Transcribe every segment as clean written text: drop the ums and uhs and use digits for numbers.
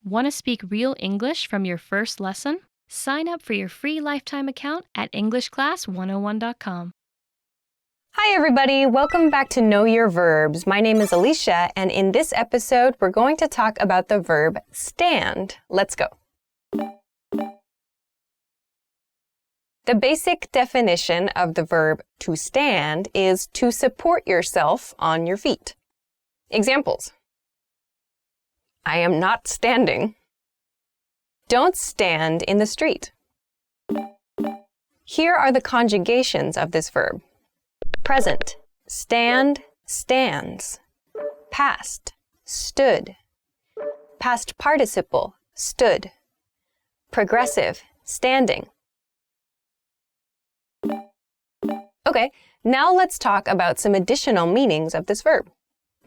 Want to speak real English from your first lesson? Sign up for your free lifetime account at EnglishClass101.com. Hi everybody, welcome back to Know Your Verbs. My name is Alicia, and in this episode, we're going to talk about the verb stand. Let's go. The basic definition of the verb to stand is to support yourself on your feet. Examples. I am not standing. Don't stand in the street. Here are the conjugations of this verb. Present, stand, stands. Past, stood. Past participle, stood. Progressive, standing. Okay, now let's talk about some additional meanings of this verb.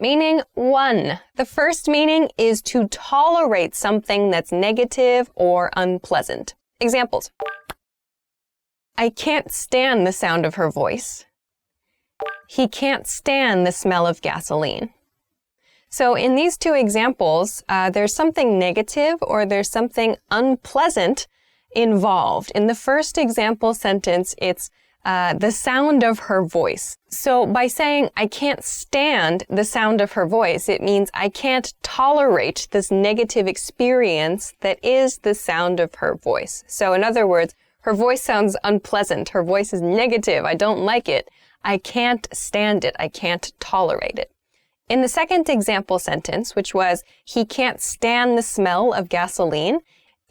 Meaning 1. The first meaning is to tolerate something that's negative or unpleasant. Examples. I can't stand the sound of her voice. He can't stand the smell of gasoline. So in these two examples, there's something negative or there's something unpleasant involved. In the first example sentence, it's the sound of her voice. So by saying, I can't stand the sound of her voice, it means I can't tolerate this negative experience that is the sound of her voice. So in other words, her voice sounds unpleasant. Her voice is negative. I don't like it. I can't stand it. I can't tolerate it. In the second example sentence, which was, he can't stand the smell of gasoline,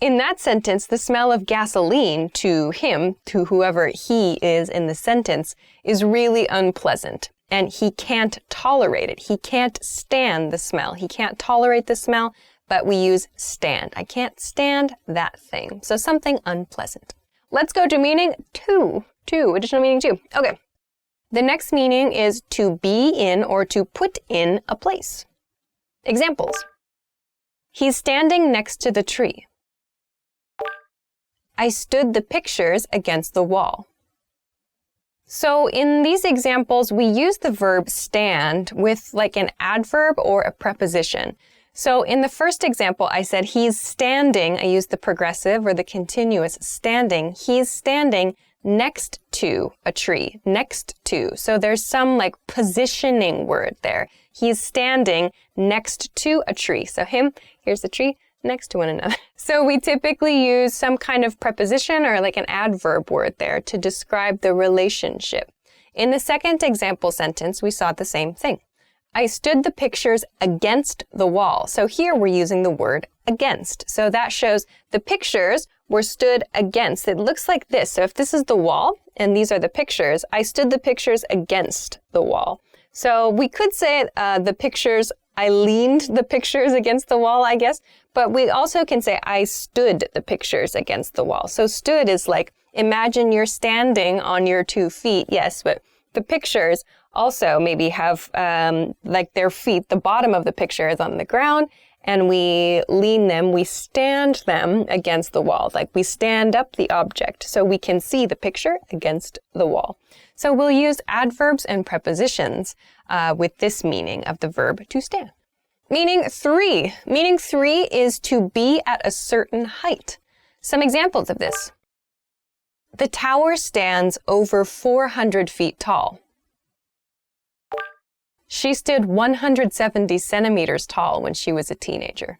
in that sentence, the smell of gasoline to him, to whoever he is in the sentence, is really unpleasant. And he can't tolerate it. He can't stand the smell. He can't tolerate the smell, but we use stand. I can't stand that thing. So something unpleasant. Let's go to meaning 2. Additional meaning 2. Okay. The next meaning is to be in or to put in a place. Examples. He's standing next to the tree. I stood the pictures against the wall. So in these examples, we use the verb stand with like an adverb or a preposition. So in the first example, I said he's standing. I used the progressive or the continuous standing. He's standing next to a tree. Next to. So there's some like positioning word there. He's standing next to a tree. So him, here's the tree, next to one another. So we typically use some kind of preposition or like an adverb word there to describe the relationship. In the second example sentence, we saw the same thing. I stood the pictures against the wall. So here we're using the word against. So that shows the pictures were stood against. It looks like this. So if this is the wall and these are the pictures, I stood the pictures against the wall. So we could say the pictures, I leaned the pictures against the wall, I guess. But we also can say I stood the pictures against the wall. So stood is like, imagine you're standing on your 2 feet. Yes, but the pictures also maybe have like their feet, the bottom of the picture is on the ground, and we lean them, we stand them against the wall. Like we stand up the object so we can see the picture against the wall. So we'll use adverbs and prepositions with this meaning of the verb to stand. Meaning 3. Meaning 3 is to be at a certain height. Some examples of this. The tower stands over 400 feet tall. She stood 170 centimeters tall when she was a teenager.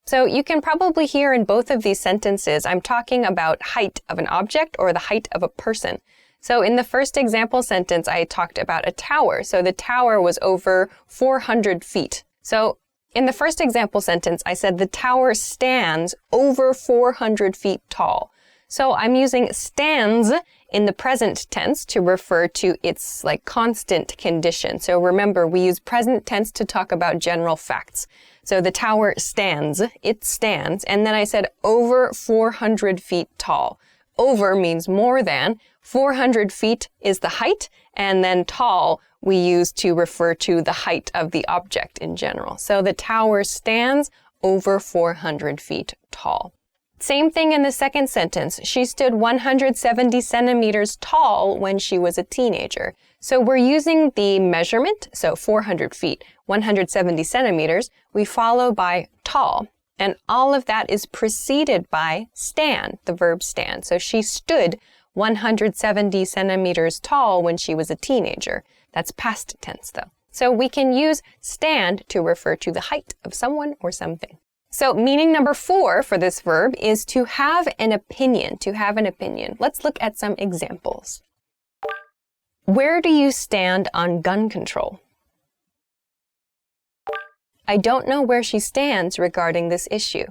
So you can probably hear in both of these sentences, I'm talking about height of an object or the height of a person. So in the first example sentence, I talked about a tower. So the tower was over 400 feet. So in the first example sentence, I said the tower stands over 400 feet tall. So I'm using stands in the present tense to refer to its like constant condition. So remember, we use present tense to talk about general facts. So the tower stands, it stands, and then I said over 400 feet tall. Over means more than. 400 feet is the height, and then tall we use to refer to the height of the object in general. So the tower stands over 400 feet tall. Same thing in the second sentence. She stood 170 centimeters tall when she was a teenager. So we're using the measurement, so 400 feet, 170 centimeters, we follow by tall. And all of that is preceded by stand, the verb stand. So she stood 170 centimeters tall when she was a teenager. That's past tense though. So we can use stand to refer to the height of someone or something. So meaning number 4 for this verb is to have an opinion, to have an opinion. Let's look at some examples. Where do you stand on gun control? I don't know where she stands regarding this issue.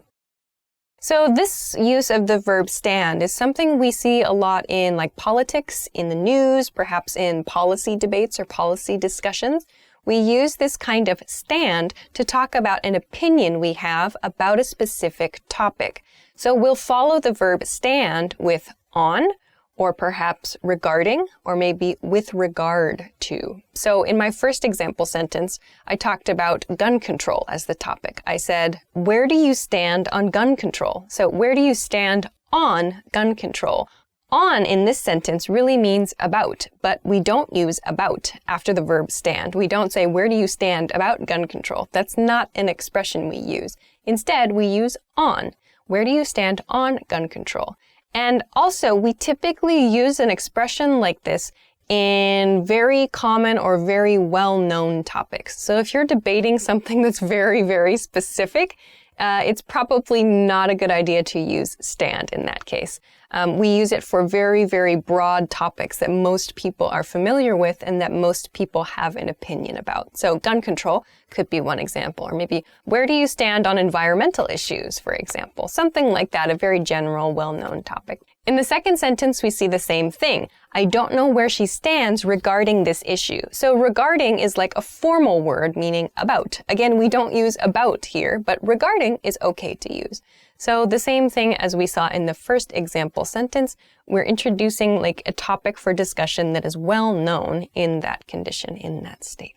So this use of the verb stand is something we see a lot in like politics, in the news, perhaps in policy debates or policy discussions. We use this kind of stand to talk about an opinion we have about a specific topic. So we'll follow the verb stand with on, or perhaps regarding, or maybe with regard to. So in my first example sentence, I talked about gun control as the topic. I said, where do you stand on gun control? So where do you stand on gun control? On in this sentence really means about, but we don't use about after the verb stand. We don't say, where do you stand about gun control? That's not an expression we use. Instead, we use on. Where do you stand on gun control? And also, we typically use an expression like this in very common or very well-known topics. So if you're debating something that's very, very specific, it's probably not a good idea to use stand in that case. We use it for very, very broad topics that most people are familiar with and that most people have an opinion about. So gun control could be one example, or maybe where do you stand on environmental issues, for example? Something like that, a very general, well-known topic. In the second sentence, we see the same thing. I don't know where she stands regarding this issue. So regarding is like a formal word meaning about. Again, we don't use about here, but regarding is okay to use. So the same thing as we saw in the first example sentence, we're introducing like a topic for discussion that is well known in that condition, in that state.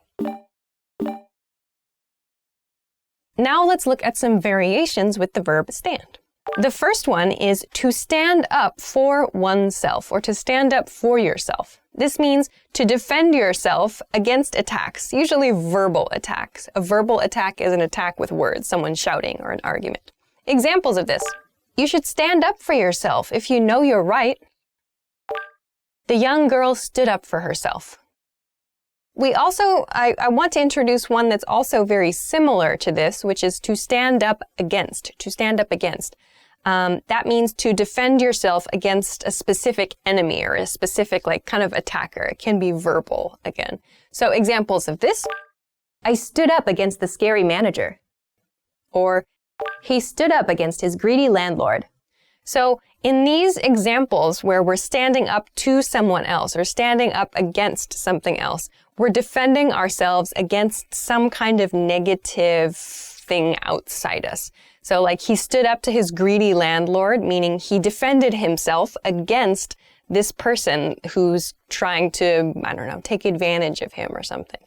Now let's look at some variations with the verb stand. The first one is to stand up for oneself, or to stand up for yourself. This means to defend yourself against attacks, usually verbal attacks. A verbal attack is an attack with words, someone shouting or an argument. Examples of this. You should stand up for yourself if you know you're right. The young girl stood up for herself. I want to introduce one that's also very similar to this, which is to stand up against, to stand up against. That means to defend yourself against a specific enemy or a specific like kind of attacker. It can be verbal again. So examples of this. I stood up against the scary manager. Or he stood up against his greedy landlord. So in these examples where we're standing up to someone else or standing up against something else, we're defending ourselves against some kind of negative thing outside us. So like he stood up to his greedy landlord, meaning he defended himself against this person who's trying to, I don't know, take advantage of him or something.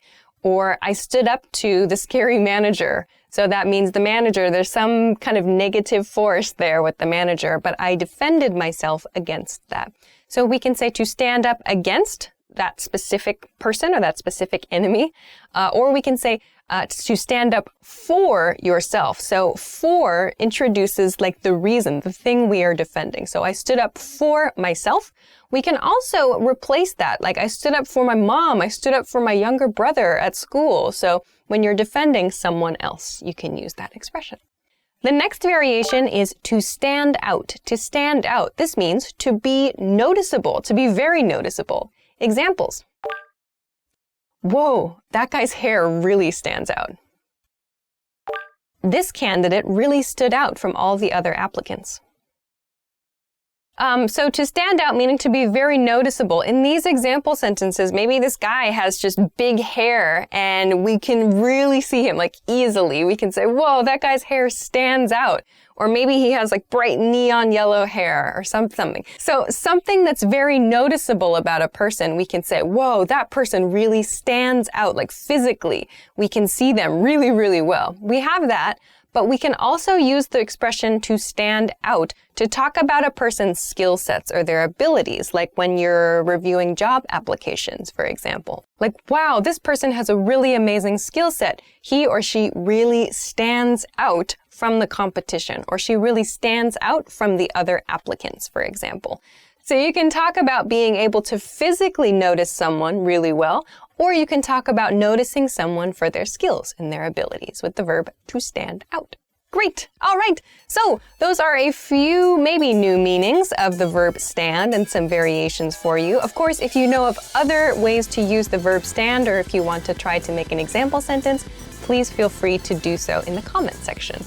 Or I stood up to the scary manager. So that means the manager, there's some kind of negative force there with the manager, but I defended myself against that. So we can say to stand up against that specific person or that specific enemy, or we can say to stand up for yourself. So for introduces like the reason, the thing we are defending. So I stood up for myself. We can also replace that. Like I stood up for my mom. I stood up for my younger brother at school. So when you're defending someone else, you can use that expression. The next variation is to stand out. To stand out. This means to be noticeable, to be very noticeable. Examples. Whoa, that guy's hair really stands out. This candidate really stood out from all the other applicants. So to stand out meaning to be very noticeable. In these example sentences, maybe this guy has just big hair and we can really see him like easily. We can say, whoa, that guy's hair stands out. Or maybe he has like bright neon yellow hair or something. So something that's very noticeable about a person, we can say, whoa, that person really stands out, like physically. We can see them really, really well. We have that, but we can also use the expression to stand out to talk about a person's skill sets or their abilities, like when you're reviewing job applications, for example. Like, wow, this person has a really amazing skill set. He or she really stands out from the competition, or she really stands out from the other applicants, for example. So you can talk about being able to physically notice someone really well, or you can talk about noticing someone for their skills and their abilities with the verb to stand out. Great. All right. So those are a few maybe new meanings of the verb stand and some variations for you. Of course, if you know of other ways to use the verb stand, or if you want to try to make an example sentence, please feel free to do so in the comment section.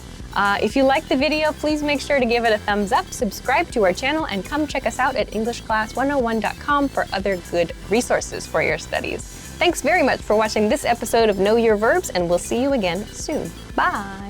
If you liked the video, please make sure to give it a thumbs up, subscribe to our channel, and come check us out at EnglishClass101.com for other good resources for your studies. Thanks very much for watching this episode of Know Your Verbs, and we'll see you again soon. Bye!